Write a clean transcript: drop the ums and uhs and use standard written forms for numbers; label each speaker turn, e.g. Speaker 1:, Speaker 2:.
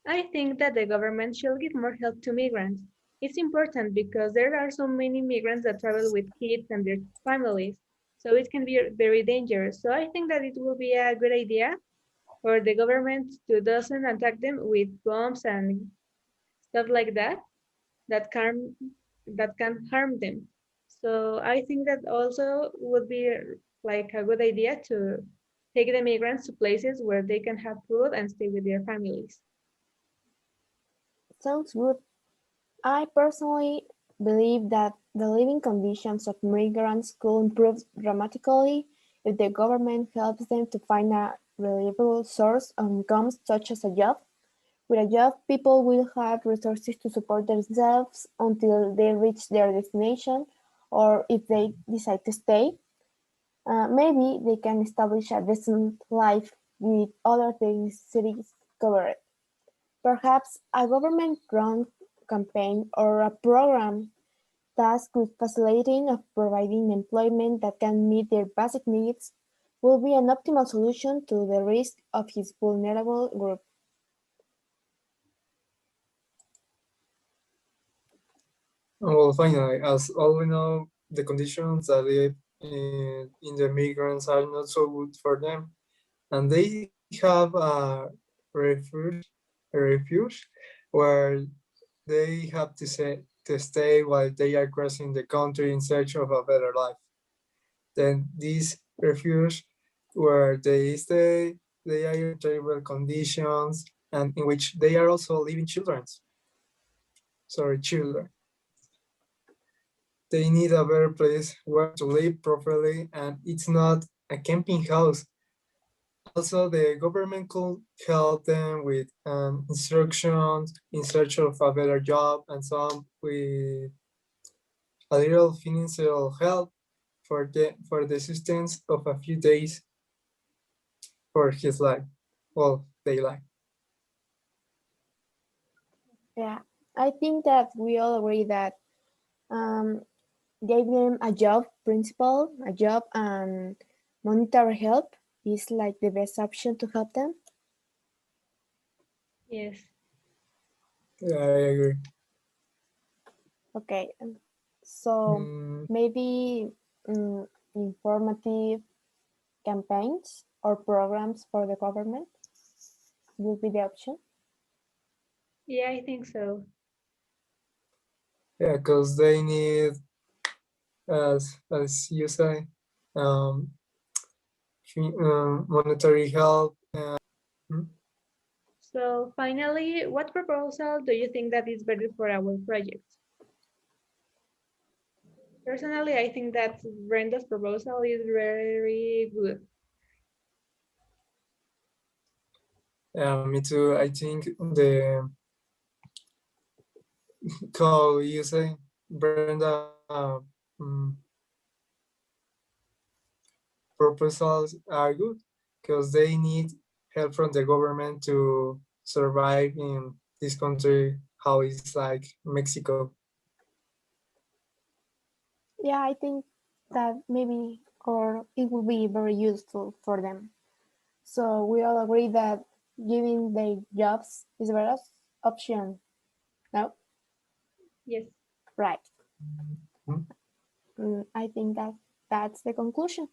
Speaker 1: I think that the government should give more help to migrants. It's important because there are so many migrants that travel with kids and their families, so it can be very dangerous. So I think that it will be a good idea for the government to doesn't attack them with bombs and stuff like that that can harm them. So I think that also would be like a good idea to take the migrants to places where they can have food and stay with their families.
Speaker 2: Sounds good. I personally believe that the living conditions of migrants could improve dramatically if the government helps them to find a reliable source of income, such as a job. With a job, people will have resources to support themselves until they reach their destination, or if they decide to stay. Maybe they can establish a decent life with other things cities covered. Perhaps a government-run campaign or a program tasked with facilitating of providing employment that can meet their basic needs will be an optimal solution to the risk of his vulnerable group.
Speaker 3: Well, finally, as all we know, the conditions that live in the migrants are not so good for them, and they have a refuge where they have to stay while they are crossing the country in search of a better life. Then this refuge where they stay, they are in terrible conditions and in which they are also living children. They need a better place where to live properly, and it's not a camping house. Also, the government could help them with instructions in search of a better job and some with a little financial help for the assistance of a few days for his life, well, their life.
Speaker 2: Yeah, I think that we all agree that um, gave them a job principle, a job and monetary help is like the best option to help them.
Speaker 1: Yes.
Speaker 3: Yeah, I agree.
Speaker 2: Okay, so
Speaker 3: Mm,
Speaker 2: maybe informative campaigns or programs for the government will be the option.
Speaker 1: Yeah, I think so.
Speaker 3: yeah, because they need, as you say, um, monetary help. Mm,
Speaker 1: So finally, what proposal do you think that is better for our project? Personally, I think that Brenda's proposal is very good.
Speaker 3: yeah, me too. I think the how you say, Brenda, mm, proposals are good because they need help from the government to survive in this country, how it's like Mexico.
Speaker 2: Yeah, I think that maybe or it will be very useful for them. So we all agree that giving the jobs is the best option. No,
Speaker 1: Yes.
Speaker 2: right.
Speaker 3: Hmm?
Speaker 2: I think that that's the conclusion.